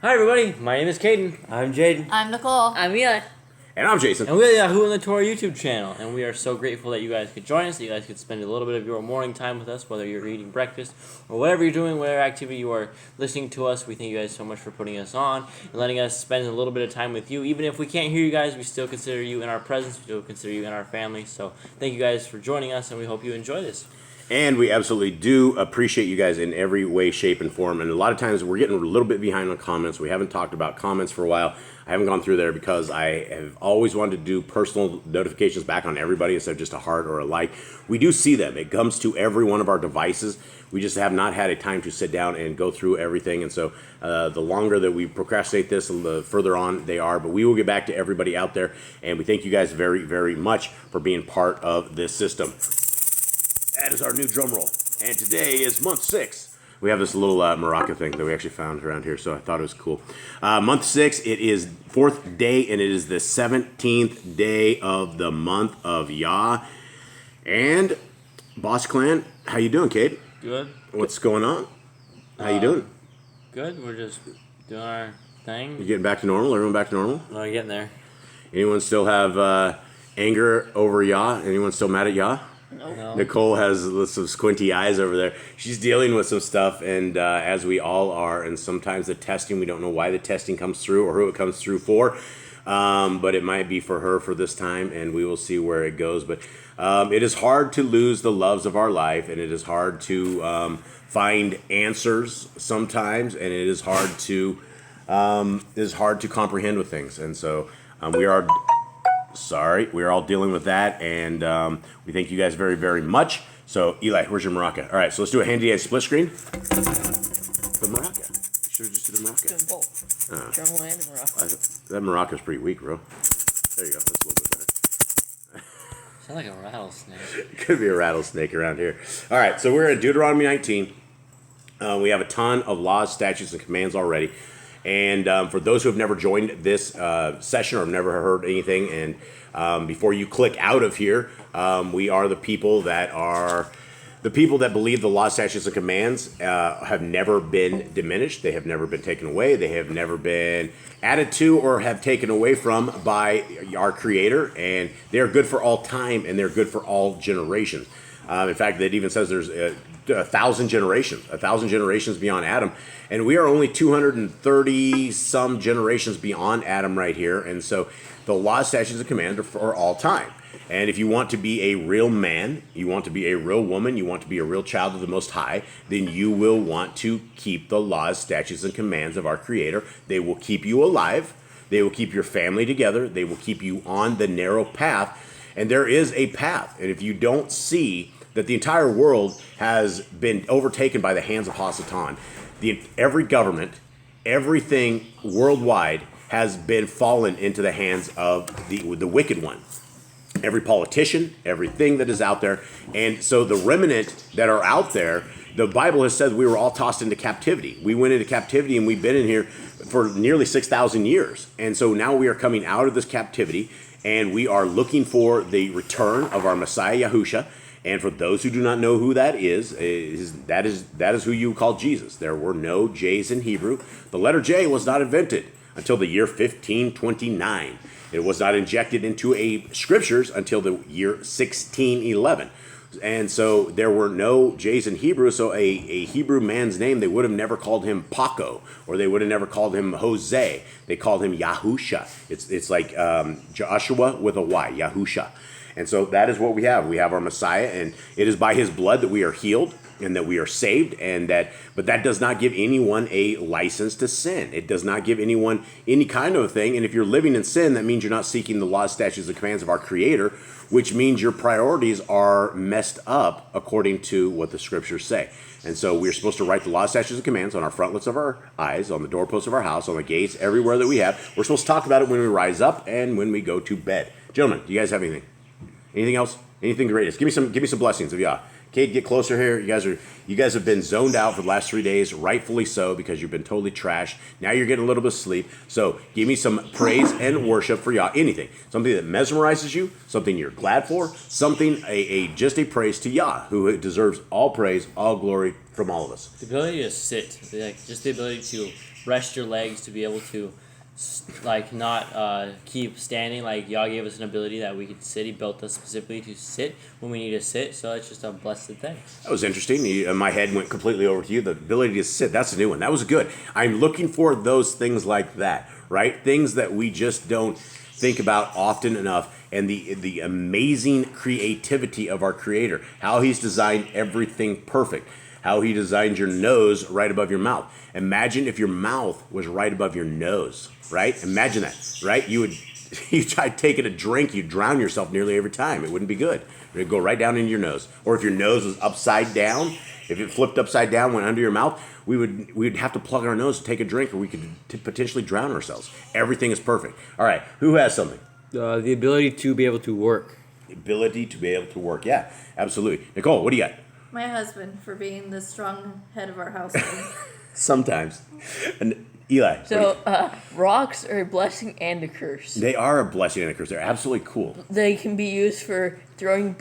Hi everybody, my name is Caden. I'm Jaden. I'm Nicole. I'm Eli. And I'm Jason. And we're the Yahoo and the Torah YouTube channel. And we are so grateful that you guys could join us, that you guys could spend a little bit of your morning time with us, whether you're eating breakfast or whatever you're doing, whatever activity you are listening to us. We thank you guys so much for putting us on and letting us spend a little bit of time with you. Even if we can't hear you guys, we still consider you in our presence. We still consider you in our family. So thank you guys for joining us, and we hope you enjoy this. And we absolutely do appreciate you guys in every way, shape, and form. And a lot of times we're getting a little bit behind on comments. We haven't talked about comments for a while. I haven't gone through there because I have always wanted to do personal notifications back on everybody instead of just a heart or a like. We do see them. It comes to every one of our devices. We just have not had a time to sit down and go through everything. And so the longer that we procrastinate this, the further on they are. But we will get back to everybody out there. And we thank you guys very, very much for being part of this system. That is our new drum roll. And today is month 6. We have this little maraca thing that we actually found around here, so I thought it was cool. Month 6, it is 4th day, and it is the 17th day of the month of Yah. And, Boss Clan, how you doing, Kate? Good. What's going on? How you doing? Good. We're just doing our You thing. getting back to normal? Everyone back to normal? We're getting there. Anyone still have anger over Yah? Anyone still mad at Yah? No. Nicole has some squinty eyes over there. She's dealing with some stuff, and as we all are, and sometimes the testing, we don't know why the testing comes through or who it comes through for, but it might be for her for this time, and we will see where it goes. But it is hard to lose the loves of our life, and it is hard to find answers sometimes, and it is hard to comprehend with things, and so we are all dealing with that, and we thank you guys very, very much. So, Eli, where's your maraca? All right, so let's do a handy split screen. The maraca. You should have just did the maraca. Doing both. Drum and maraca. That maraca's pretty weak, bro. There you go. That's a little bit better. Sound like a rattlesnake. Could be a rattlesnake around here. All right, so we're in Deuteronomy 19. We have a ton of laws, statutes, and commands already. And for those who have never joined this session or have never heard anything, and before you click out of here, we are the people that believe the law, statutes, and commands have never been diminished. They have never been taken away. They have never been added to or have taken away from by our Creator. And they are good for all time, and they're good for all generations. In fact, it even says there's 1,000 generations beyond Adam. And we are only 230 some generations beyond Adam right here. And so the law, statutes, and commands are for all time. And if you want to be a real man, you want to be a real woman, you want to be a real child of the Most High, then you will want to keep the laws, statutes, and commands of our Creator. They will keep you alive. They will keep your family together. They will keep you on the narrow path. And there is a path. And if you don't see that the entire world has been overtaken by the hands of Hasatan, every government, everything worldwide has been fallen into the hands of the wicked one. Every politician, everything that is out there. And so the remnant that are out there, the Bible has said we were all tossed into captivity. We went into captivity, and we've been in here for nearly 6,000 years. And so now we are coming out of this captivity, and we are looking for the return of our Messiah, Yahusha. And for those who do not know who that is that is who you call Jesus. There were no J's in Hebrew. The letter J was not invented until the year 1529. It was not injected into scriptures until the year 1611. And so there were no J's in Hebrew, so a Hebrew man's name, they would have never called him Paco, or they would have never called him Jose. They called him Yahusha. It's like Joshua with a Y, Yahusha. And so that is what we have. We have our Messiah, and it is by his blood that we are healed and that we are saved, but that does not give anyone a license to sin. It does not give anyone any kind of a thing. And if you're living in sin, that means you're not seeking the laws, statutes, and commands of our Creator, which means your priorities are messed up according to what the scriptures say. And so we're supposed to write the laws, statutes, and commands on our frontlets of our eyes, on the doorposts of our house, on the gates, everywhere that we have. We're supposed to talk about it when we rise up and when we go to bed. Gentlemen, do you guys have anything? Anything else? Anything greatest? Give me some blessings of Yah. Cade, get closer here. You guys have been zoned out for the last 3 days, rightfully so, because you've been totally trashed. Now you're getting a little bit of sleep. So give me some praise and worship for Yah. Anything, something that mesmerizes you, something you're glad for, something just a praise to Yah, who deserves all praise, all glory from all of us. The ability to sit, like just the ability to rest your legs, to be able to not keep standing. Like Yah gave us an ability that we could sit. He built us specifically to sit when we need to sit. So it's just a blessed thing. That was interesting. My head went completely over to you. The ability to sit, that's a new one. That was good. I'm looking for those things like that, right? Things that we just don't think about often enough. And the amazing creativity of our Creator. How He's designed everything perfect. How He designed your nose right above your mouth. Imagine if your mouth was right above your nose, right? Imagine that, right? You try taking a drink, you'd drown yourself nearly every time. It wouldn't be good. It would go right down into your nose. Or if your nose was upside down, if it flipped upside down, went under your mouth, we'd have to plug our nose to take a drink, or we could potentially drown ourselves. Everything is perfect. All right, who has something? The ability to be able to work. The ability to be able to work. Yeah, absolutely. Nicole, what do you got? My husband, for being the strong head of our household. Sometimes. And Eli. So, rocks are a blessing and a curse. They are a blessing and a curse. They're absolutely cool. They can be used for throwing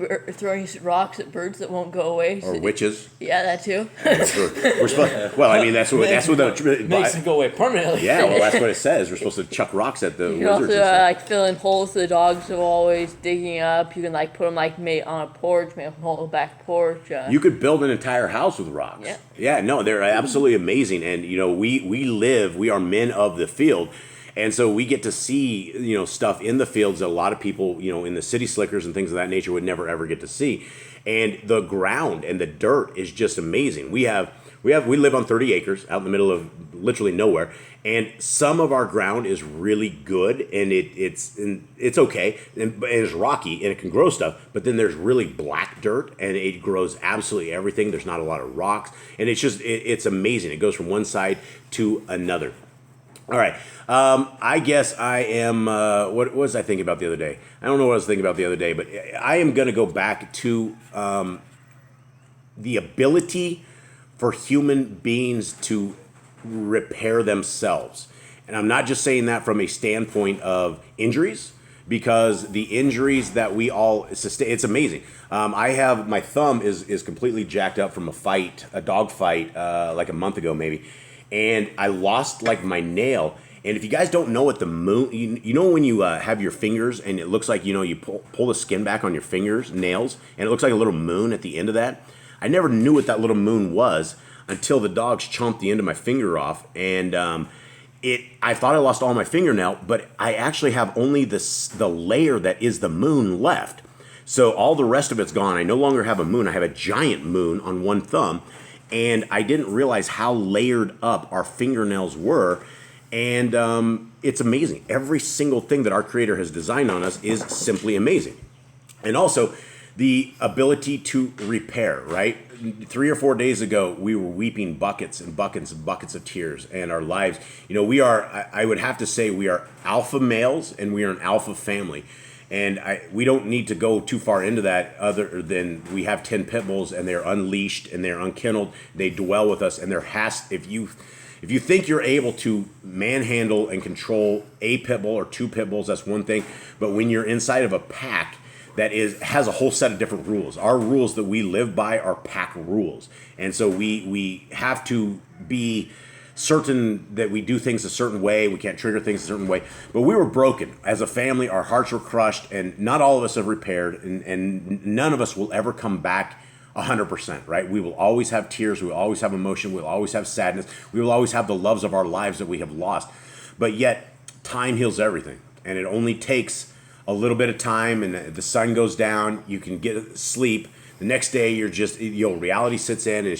rocks at birds that won't go away. Or witches. Yeah, that too. We're supposed. Well, I mean, that's what the Makes them go away permanently. Yeah, well, that's what it says. We're supposed to chuck rocks at the You can wizards. also fill in holes the dogs are always digging up. You can put them on a porch, make a whole back porch. You could build an entire house with rocks. Yeah. Yeah, no, they're absolutely amazing. And we are men of the field. And so we get to see, stuff in the fields that a lot of people, in the city slickers and things of that nature would never ever get to see. And the ground and the dirt is just amazing. We live on 30 acres out in the middle of literally nowhere, and some of our ground is really good, and it's okay, and it's rocky, and it can grow stuff. But then there's really black dirt, and it grows absolutely everything. There's not a lot of rocks, and it's amazing. It goes from one side to another. All right. I guess I am. What was I thinking about the other day? I don't know what I was thinking about the other day, but I am going to go back to the ability for human beings to repair themselves. And I'm not just saying that from a standpoint of injuries, because the injuries that we all sustain, it's amazing. I have, my thumb is completely jacked up from a dog fight, like a month ago maybe. And I lost my nail. And if you guys don't know what the moon, you know when you have your fingers and it looks like, you pull the skin back on your fingers, nails, and it looks like a little moon at the end of that? I never knew what that little moon was until the dogs chomped the end of my finger off. And I thought I lost all my fingernail, but I actually have only the layer that is the moon left. So all the rest of it's gone. I no longer have a moon. I have a giant moon on one thumb. And I didn't realize how layered up our fingernails were. And it's amazing. Every single thing that our Creator has designed on us is simply amazing. And also, the ability to repair, right? 3 or 4 days ago, we were weeping buckets and buckets and buckets of tears, and our lives, I would have to say we are alpha males, and we are an alpha family. And we don't need to go too far into that other than we have 10 pit bulls, and they're unleashed, and they're unkennelled. They dwell with us, and if you think you're able to manhandle and control a pit bull or 2 pit bulls, that's one thing. But when you're inside of a pack that has a whole set of different rules, our rules that we live by are pack rules. And so we have to be certain that we do things a certain way. We can't trigger things a certain way. But we were broken. As a family, our hearts were crushed, and not all of us have repaired, and none of us will ever come back 100%, right? We will always have tears. We will always have emotion. We will always have sadness. We will always have the loves of our lives that we have lost. But yet, time heals everything. And it only takes a little bit of time, and the sun goes down. You can get sleep. The next day, you're just, reality sits in, and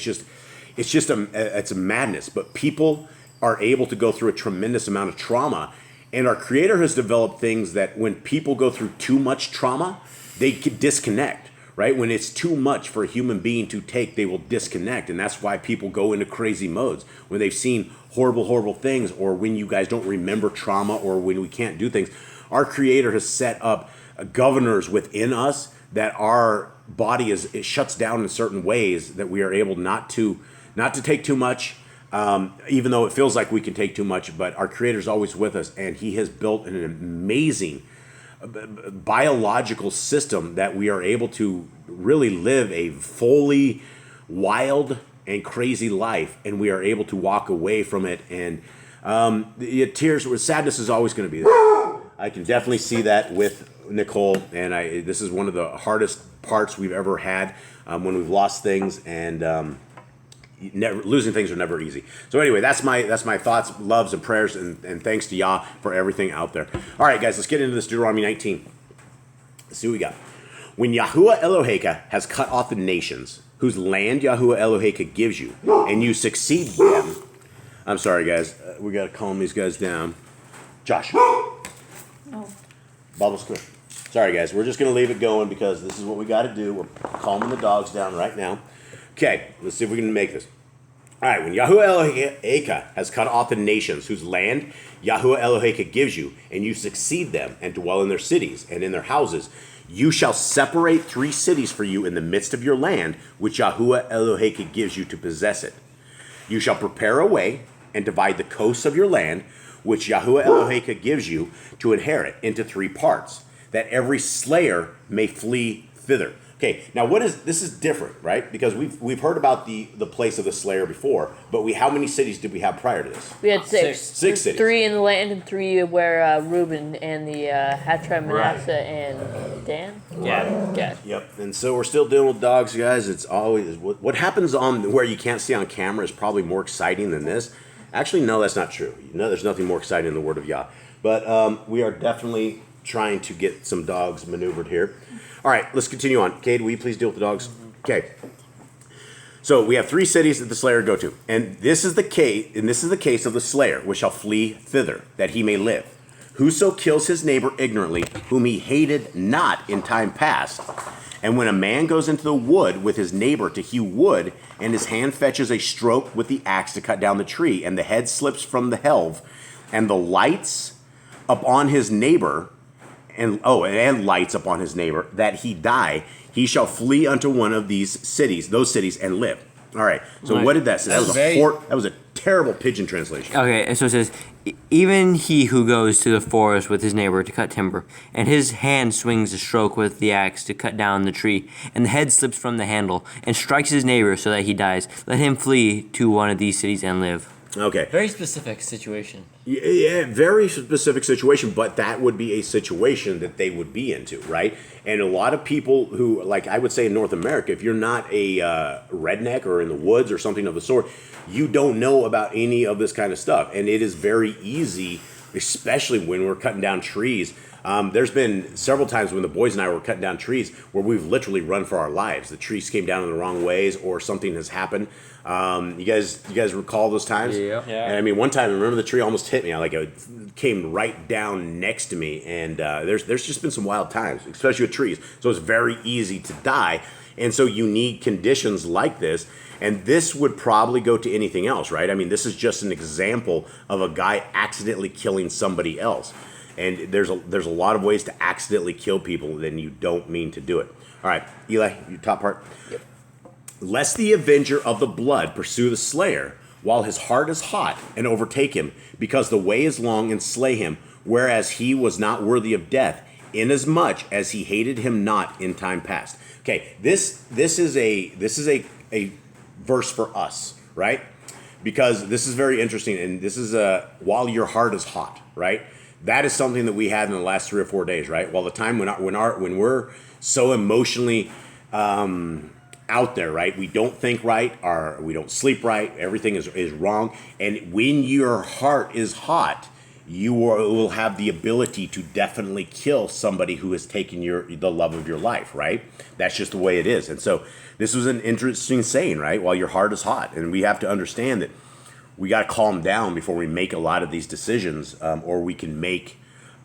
it's a madness. But people are able to go through a tremendous amount of trauma. And our Creator has developed things that when people go through too much trauma, they can disconnect. Right? When it's too much for a human being to take, they will disconnect. And that's why people go into crazy modes. When they've seen horrible, horrible things, or when you guys don't remember trauma, or when we can't do things. Our Creator has set up governors within us that our body it shuts down in certain ways that we are able not to take too much, even though it feels like we can take too much. But our Creator's always with us, and He has built an amazing biological system that we are able to really live a fully wild and crazy life, and we are able to walk away from it. And sadness is always going to be there. I can definitely see that with Nicole, and this is one of the hardest parts we've ever had when we've lost things, and losing things are never easy. So anyway, that's my thoughts, loves, and prayers, and thanks to Yah for everything out there. All right, guys, let's get into this Deuteronomy 19. Let's see what we got. When Yahuwah Eloheka has cut off the nations, whose land Yahuwah Eloheka gives you, and you succeed them. I'm sorry, guys. We got to calm these guys down. Josh. Oh. Bubbles clear. Sorry, guys. We're just going to leave it going because this is what we got to do. We're calming the dogs down right now. Okay, let's see if we can make this. All right, when Yahuwah Eloheka has cut off the nations whose land Yahuwah Eloheka gives you, and you succeed them and dwell in their cities and in their houses, you shall separate 3 cities for you in the midst of your land, which Yahuwah Eloheka gives you to possess it. You shall prepare a way and divide the coasts of your land, which Yahuwah Eloheka gives you to inherit, into 3 parts, that every slayer may flee thither. Okay, now this is different, right? Because we've heard about the place of the slayer before, but how many cities did we have prior to this? We had 6. 6 cities. 3 in the land and 3 where Reuben and the half tribe Manasseh and Dan. Yeah. Yep. And so we're still dealing with dogs, guys. It's always what happens on where you can't see on camera is probably more exciting than this. Actually, no, that's not true. There's nothing more exciting than the word of Yah. But we are definitely trying to get some dogs maneuvered here. All right, let's continue on. Cade, will you please deal with the dogs? Okay. So we have 3 cities that the slayer go to, and this is the case of the slayer, which shall flee thither, that he may live. Whoso kills his neighbor ignorantly, whom he hated not in time past, and when a man goes into the wood with his neighbor to hew wood, and his hand fetches a stroke with the axe to cut down the tree, and the head slips from the helve, and the lights upon his neighbor, and lights upon his neighbor, that he die, he shall flee unto one of those cities, and live. All right. So Right. what did that say? That was a terrible pigeon translation. Okay, and so it says, even he who goes to the forest with his neighbor to cut timber, and his hand swings a stroke with the axe to cut down the tree, and the head slips from the handle, and strikes his neighbor so that he dies, let him flee to one of these cities and live. Okay. Very specific situation. Yeah, very specific situation, but that would be a situation that they would be into, right? And a lot of people who, like I would say in North America, if you're not a redneck or in the woods or something of the sort, you don't know about any of this kind of stuff. And it is very easy, especially when we're cutting down trees. There's been several times when the boys and I were cutting down trees where we've literally run for our lives. The trees came down in the wrong ways or something has happened. You guys recall those times? Yeah. And I mean, one time, I remember the tree almost hit me. It came right down next to me, and there's just been some wild times, especially with trees. So it's very easy to die, and so you need conditions like this. And this would probably go to anything else, right? I mean, this is just an example of a guy accidentally killing somebody else. And there's a lot of ways to accidentally kill people, then you don't mean to do it. All right, Eli, your top part. Yep. Lest the avenger of the blood pursue the slayer, while his heart is hot, and overtake him, because the way is long, and slay him, whereas he was not worthy of death, inasmuch as he hated him not in time past. Okay, this is a verse for us, right? Because this is very interesting, and this is while your heart is hot, right? That is something that we had in the last 3 or 4 days, right? While the time when we're so emotionally out there, right? We don't think right, or we don't sleep right. Everything is wrong. And when your heart is hot, you will have the ability to definitely kill somebody who has taken the love of your life, right? That's just the way it is. And so this was an interesting saying, right? While your heart is hot. And we have to understand that we got to calm down before we make a lot of these decisions, or we can make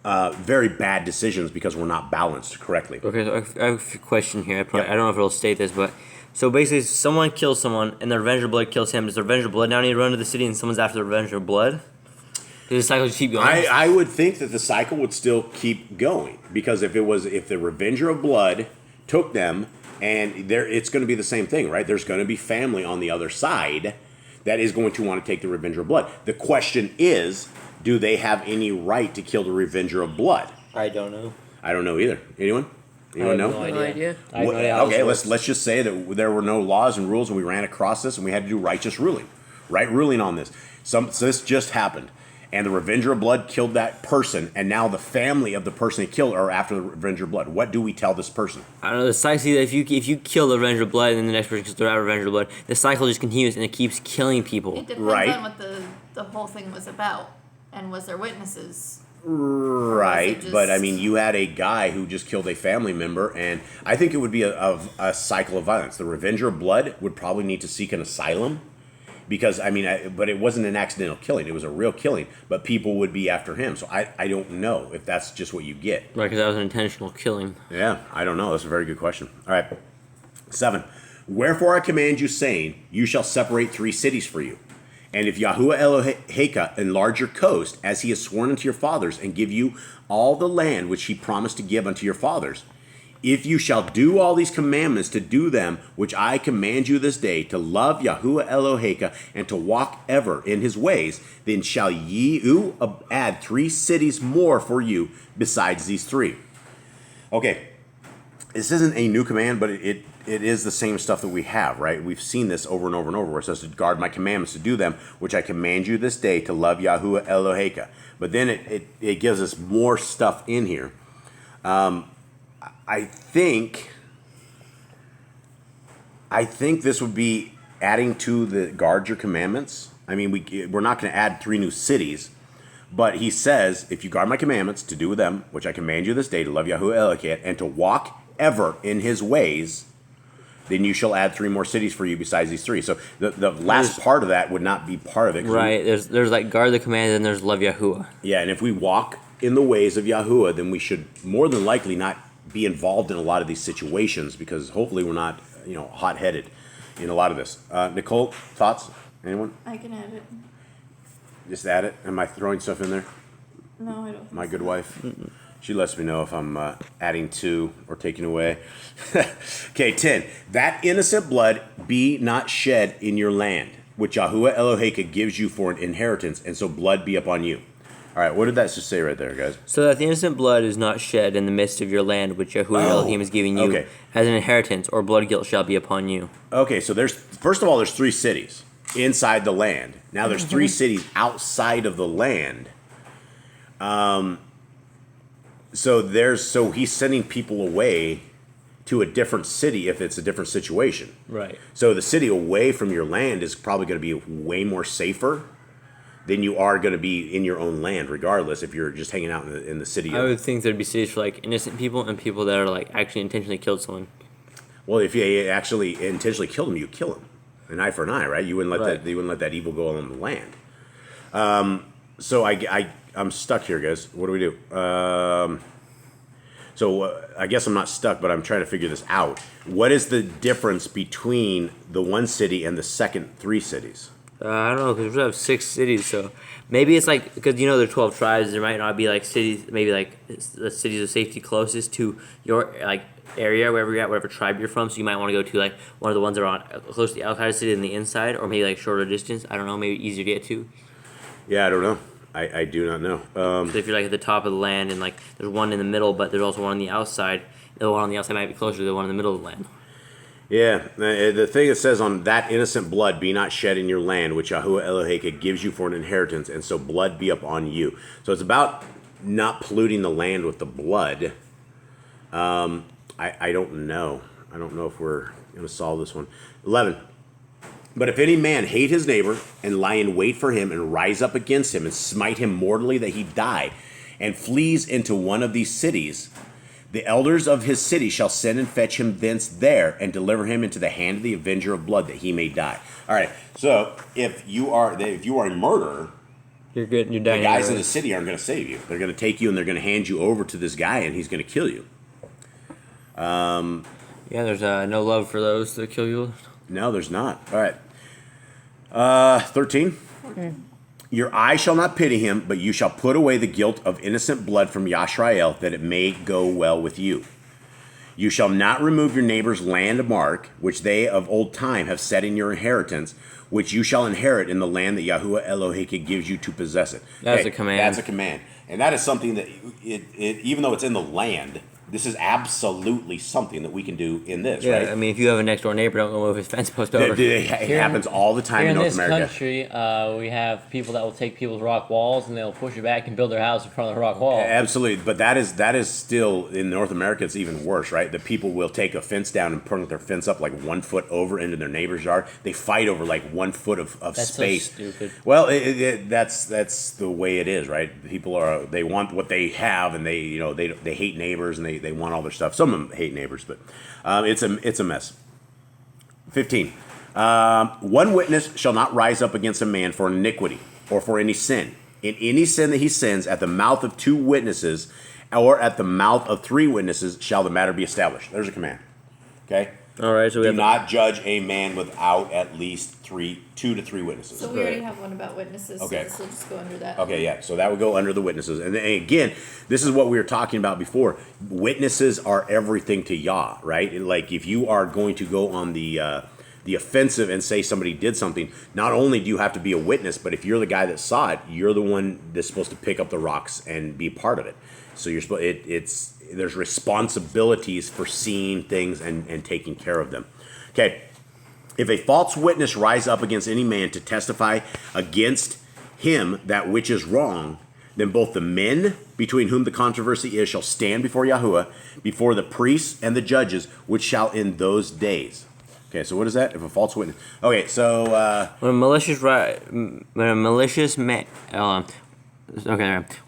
very bad decisions because we're not balanced correctly. Okay, so I have a question here. I don't know if it'll state this, but so basically, someone kills someone, and the Revenger of Blood kills him. Does the Revenger of Blood now need to run to the city, and someone's after the Revenger of Blood? Does the cycle just keep going? I would think that the cycle would still keep going, because if the Revenger of Blood took them, and it's going to be the same thing, right? There's going to be family on the other side that is going to want to take the revenger of blood. The question is, do they have any right to kill the revenger of blood? I don't know. I don't know either. Anyone? I have know? no No idea. I have no idea how Okay, this works. let's just say that there were no laws and rules, and we ran across this, and we had to do righteous ruling, right ruling on this. So this just happened, and the revenger of blood killed that person, and now the family of the person they killed are after the revenger of blood. What do we tell this person? I don't know. The cycle that if you kill the Revenger of Blood and then the next person kills the Revenger of Blood, the cycle just continues and it keeps killing people. It depends Right. on what the whole thing was about, and was there witnesses? Right, just- but I mean, you had a guy who just killed a family member, and I think it would be a cycle of violence. The revenger of blood would probably need to seek an asylum, because I mean, but it wasn't an accidental killing; it was a real killing. But people would be after him, so I don't know if that's just what you get. Right, because that was an intentional killing. Yeah, I don't know. That's a very good question. All right, 7. Wherefore I command you, saying, you shall separate 3 cities for you. And if Yahuwah Eloheka enlarge your coast, as he has sworn unto your fathers, and give you all the land which he promised to give unto your fathers, if you shall do all these commandments to do them, which I command you this day, to love Yahuwah Eloheka, and to walk ever in his ways, then shall ye add 3 cities more for you besides these 3. Okay, this isn't a new command, but it is the same stuff that we have, right? We've seen this over and over and over, where it says to guard my commandments, to do them, which I command you this day, to love Yahuwah Eloheka. But then it gives us more stuff in here. I think this would be adding to the guard your commandments. I mean, we're not going to add 3 new cities, but he says, if you guard my commandments to do them, which I command you this day, to love Yahuwah Eloheka, and to walk ever in his ways, then you shall add 3 more cities for you besides these 3. So the last part of that would not be part of it. Right, there's like guard the command and there's love Yahuwah. Yeah, and if we walk in the ways of Yahuwah, then we should more than likely not be involved in a lot of these situations, because hopefully we're not, hot-headed in a lot of this. Nicole, thoughts? Anyone? I can add it. Just add it? Am I throwing stuff in there? No, I don't. My good wife? She lets me know if I'm adding to or taking away. Okay, 10. That innocent blood be not shed in your land, which Yahuwah Eloheka gives you for an inheritance, and so blood be upon you. All right, what did that just say right there, guys? So that the innocent blood is not shed in the midst of your land, which Yahuwah Elohim is giving you okay. as an inheritance, or blood guilt shall be upon you. Okay, so first of all, there's 3 cities inside the land. Now there's 3 cities outside of the land. So he's sending people away to a different city if it's a different situation. Right. So the city away from your land is probably going to be way more safer than you are going to be in your own land, regardless if you're just hanging out in the city. I would think there'd be cities for like innocent people and people that are like actually intentionally killed someone. Well, if you actually intentionally killed him, you kill him, an eye for an eye, right? You wouldn't let that evil go on the land. So I'm stuck here, guys. What do we do? I guess I'm not stuck, but I'm trying to figure this out. What is the difference between the 1 city and the second 3 cities? I don't know, because we have 6 cities, so maybe it's like, because there are 12 tribes, there might not be like cities, maybe like the cities of safety closest to your like area, wherever you're at, whatever tribe you're from, so you might want to go to like one of the ones that are on close to the outside of the city and the inside, or maybe like shorter distance, I don't know, maybe easier to get to. Yeah, I don't know. I do not know. So if you're like at the top of the land and like there's one in the middle, but there's also one on the outside, the one on the outside might be closer to the one in the middle of the land. Yeah, the thing it says on that innocent blood be not shed in your land, which Yahuwah Eloheka gives you for an inheritance, and so blood be upon you. So it's about not polluting the land with the blood. I don't know. I don't know if we're going to solve this one. 11. But if any man hate his neighbor, and lie in wait for him, and rise up against him, and smite him mortally that he die, and flees into one of these cities, the elders of his city shall send and fetch him thence there, and deliver him into the hand of the avenger of blood, that he may die. All right, so if you are a murderer, You're good. You're the dying. guys in the city aren't going to save you. They're going to take you, and they're going to hand you over to this guy, and he's going to kill you. Yeah, there's no love for those that kill you. No, there's not. All right. 13. Your eye shall not pity him, but you shall put away the guilt of innocent blood from Yashrael, that it may go well with you. You shall not remove your neighbor's landmark, which they of old time have set in your inheritance, which you shall inherit in the land that Yahuwah Elohim gives you to possess it. That's a command. That's a command. And that is something that, even though it's in the land, this is absolutely something that we can do in this, Yeah, right? I mean, if you have a next door neighbor, don't go move his fence post over. It happens all the time Here in in North this America. country, we have people that will take people's rock walls and they'll push it back and build their house in front of the rock wall. Absolutely, but that is still in North America. It's even worse, right? The people will take a fence down and put their fence up like 1 foot over into their neighbor's yard. They fight over like 1 foot of That's space. so stupid. Well, that's the way it is, right? People they want what they have, and they hate neighbors, and they want all their stuff. Some of them hate neighbors, but it's a mess. 15. One witness shall not rise up against a man for iniquity or for any sin. In any sin that he sins, at the mouth of 2 witnesses or at the mouth of 3 witnesses shall the matter be established. There's a command. Okay? All right, so we Do have not judge a man without at least 2 to 3 witnesses. So we already have one about witnesses, Okay. so this will just go under that. Okay, yeah. So that would go under the witnesses. And then, again, this is what we were talking about before. Witnesses are everything to Yah, right? Like, if you are going to go on the offensive and say somebody did something, not only do you have to be a witness, but if you're the guy that saw it, you're the one that's supposed to pick up the rocks and be part of it. So you're supposed. There's responsibilities for seeing things and taking care of them. Okay. If a false witness rise up against any man to testify against him that which is wrong, then both the men between whom the controversy is shall stand before Yahuwah, before the priests and the judges, which shall in those days. Okay, so what is that? If a false witness. Okay, so when a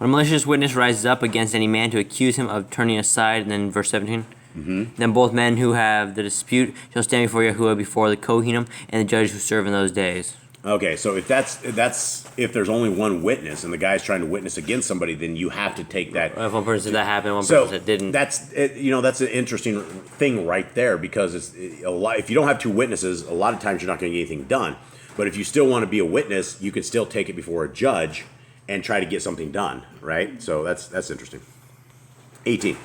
malicious witness rises up against any man to accuse him of turning aside, and then verse 17. Then both men who have the dispute shall stand before Yahuwah, before the Kohanim and the judges who serve in those days. Okay, so if there's only one witness and the guy's trying to witness against somebody, then you have to take that. If one person said that happened, one So person said didn't. that's an interesting thing right there, because it's a lot. If you don't have 2 witnesses, a lot of times you're not going to get anything done. But if you still want to be a witness, you can still take it before a judge and try to get something done, right? So that's interesting. 18.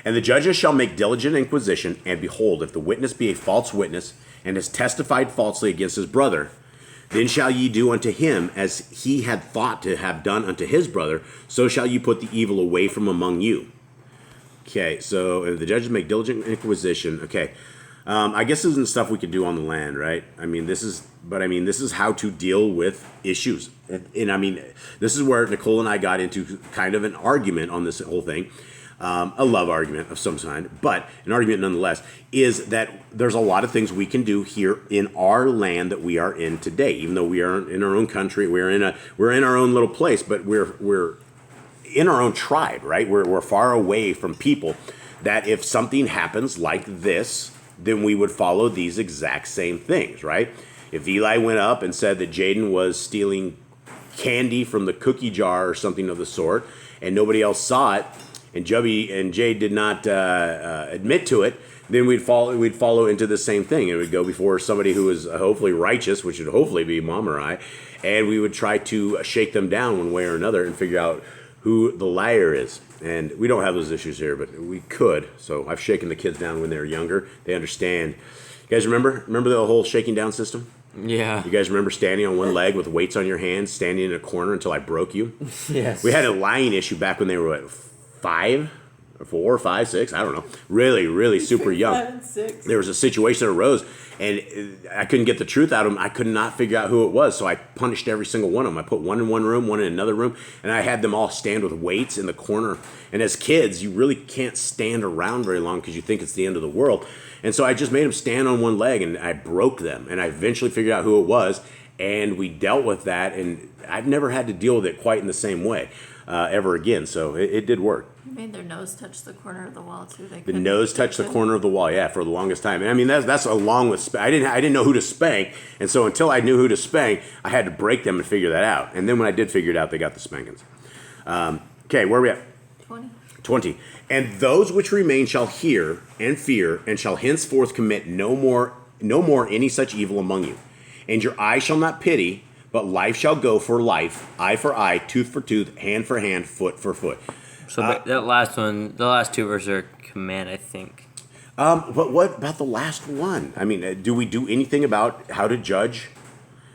And the judges shall make diligent inquisition, and behold, if the witness be a false witness, and has testified falsely against his brother, then shall ye do unto him as he had thought to have done unto his brother, so shall you put the evil away from among you. Okay, so the judges make diligent inquisition. Okay, I guess this isn't stuff we could do on the land, right? This is how to deal with issues. And this is where Nicole and I got into kind of an argument on this whole thing. A love argument of some kind, but an argument nonetheless, is that there's a lot of things we can do here in our land that we are in today. Even though we are in our own country, we're in our own little place, but we're in our own tribe, right? We're far away from people that if something happens like this, then we would follow these exact same things, right? If Eli went up and said that Jaden was stealing candy from the cookie jar or something of the sort, and nobody else saw it, and Jubby and Jay did not admit to it, then we'd follow into the same thing. It would go before somebody who is hopefully righteous, which would hopefully be Mom or I, and we would try to shake them down one way or another and figure out who the liar is. And we don't have those issues here, but we could. So I've shaken the kids down when they were younger. They understand. You guys remember the whole shaking down system? Yeah. You guys remember standing on one leg with weights on your hands, standing in a corner until I broke you? Yes. We had a lying issue back when they were 5 or 4 or 5, 6, I don't know. Really, really super young. 5 and 6. There was a situation that arose, and I couldn't get the truth out of them. I could not figure out who it was, so I punished every single one of them. I put one in one room, one in another room, and I had them all stand with weights in the corner. And as kids, you really can't stand around very long because you think it's the end of the world. And so I just made them stand on one leg, and I broke them. And I eventually figured out who it was, and we dealt with that. And I've never had to deal with it quite in the same way ever again. So it did work. You made their nose touch the corner of the wall too. The nose touched the corner of the wall, yeah, for the longest time. And I mean, that's along with I didn't know who to spank, and so until I knew who to spank, I had to break them and figure that out. And then when I did figure it out, they got the spankings. Okay, where are we at? 20. And those which remain shall hear and fear, and shall henceforth commit no more any such evil among you. And your eye shall not pity, but life shall go for life, eye for eye, tooth for tooth, hand for hand, foot for foot. So that last one, the last 2 verses are command, I think. But what about the last one? I mean, do we do anything about how to judge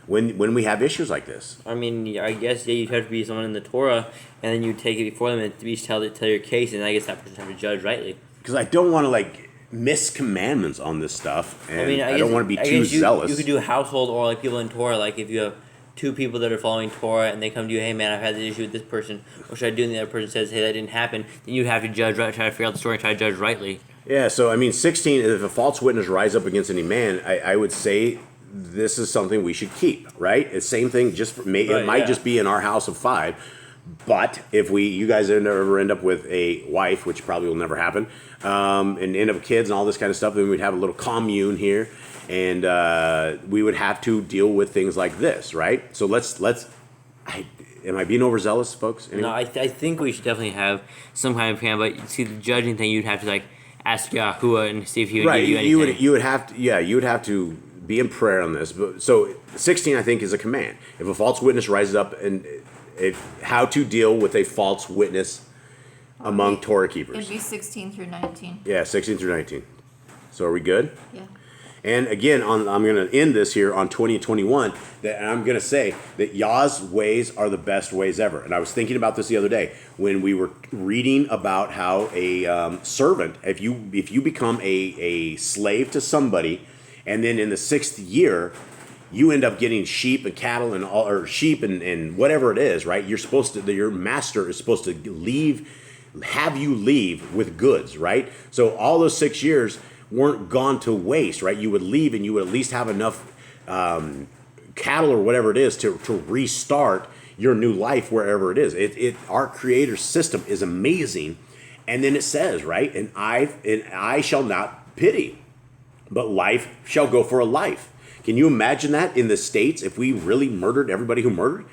when we have issues like this? I mean, I guess you'd have to be someone in the Torah, and then you take it before them and at least tell your case, and I guess that person have to judge rightly. Because I don't want to miss commandments on this stuff, and I don't want to be too zealous. You could do household or people in Torah, if you have two people that are following Torah and they come to you, hey man, I've had this issue with this person, what should I do? And the other person says, hey, that didn't happen. Then you have to judge right, try to figure out the story, and try to judge rightly. Yeah, so I mean, 16. If a false witness rise up against any man, I would say this is something we should keep, right? It's same thing. It might just be in our house of 5. But if you guys ever end up with a wife, which probably will never happen, and end up with kids and all this kind of stuff, then we'd have a little commune here, and we would have to deal with things like this, right? So am I being overzealous, folks? Anyway? No, I think we should definitely have some kind of plan. But see, the judging thing, you'd have to ask Yahuwah and see if he would give you anything. You would have to be in prayer on this. But so 16, I think, is a command. If a false witness rises up and how to deal with a false witness among Torah keepers. It'd be 16 through 19. Yeah, 16 through 19. So are we good? Yeah. And again, I'm going to end this here on 20 and 21, and I'm going to say that Yah's ways are the best ways ever. And I was thinking about this the other day when we were reading about how a servant, if you become a slave to somebody, and then in the 6th year, you end up getting sheep and cattle or sheep and whatever it is, right? Your master is supposed to have you leave with goods, right? So all those 6 years weren't gone to waste, right? You would leave and you would at least have enough cattle or whatever it is to restart your new life wherever it is. Our Creator's system is amazing. And then it says, right? And I shall not pity, but life shall go for a life. Can you imagine that in the States if we really murdered everybody who murdered?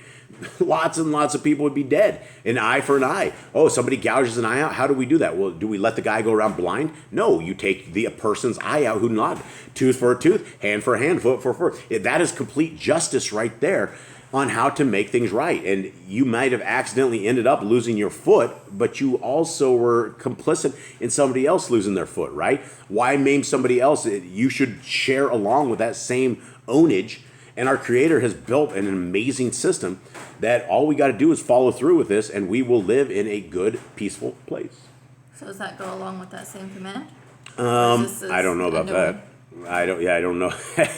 Lots and lots of people would be dead. An eye for an eye. Oh, somebody gouges an eye out. How do we do that? Well, do we let the guy go around blind? No, you take the person's eye out who nodded. Tooth for a tooth, hand for a hand, foot for a foot. That is complete justice right there on how to make things right. And you might have accidentally ended up losing your foot, but you also were complicit in somebody else losing their foot, right? Why maim somebody else? You should share along with that same ownage. And our Creator has built an amazing system that all we got to do is follow through with this, and we will live in a good, peaceful place. So does that go along with that same command? I don't know about that. I don't know.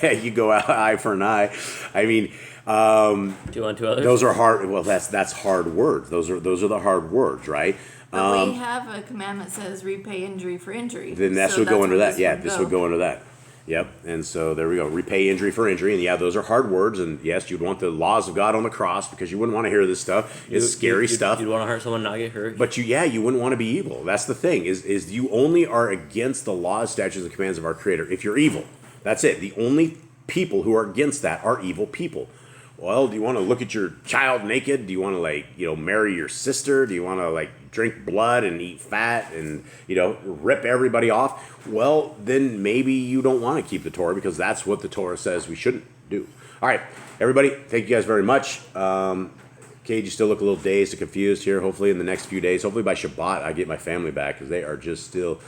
You go out eye for an eye. I mean, do unto others. Those are hard. Well, that's hard words. Those are the hard words, right? But we have a commandment that says repay injury for injury. Then this would go under that. Yeah, this would go under that. Yep. And so there we go. Repay injury for injury. And yeah, those are hard words. And yes, you'd want the laws of God on the cross because you wouldn't want to hear this stuff. It's scary stuff. You'd want to hurt someone, not get hurt. But you wouldn't want to be evil. That's the thing is you only are against the laws, statutes, and commands of our Creator if you're evil. That's it. The only people who are against that are evil people. Well, do you want to look at your child naked? Do you want to marry your sister? Do you want to drink blood and eat fat and rip everybody off? Well, then maybe you don't want to keep the Torah because that's what the Torah says we shouldn't do. All right, everybody, thank you guys very much. Cade, you still look a little dazed and confused here. Hopefully in the next few days, hopefully by Shabbat, I get my family back because they are just still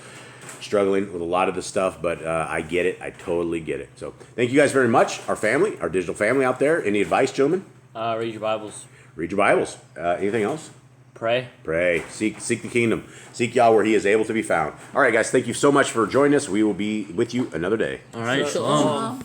struggling with a lot of this stuff, but I get it. I totally get it. So thank you guys very much. Our family, our digital family out there. Any advice, gentlemen? Read your Bibles. Read your Bibles. Anything else? Pray. Pray. Seek the kingdom. Seek Yah where He is able to be found. All right, guys. Thank you so much for joining us. We will be with you another day. All right. Shalom.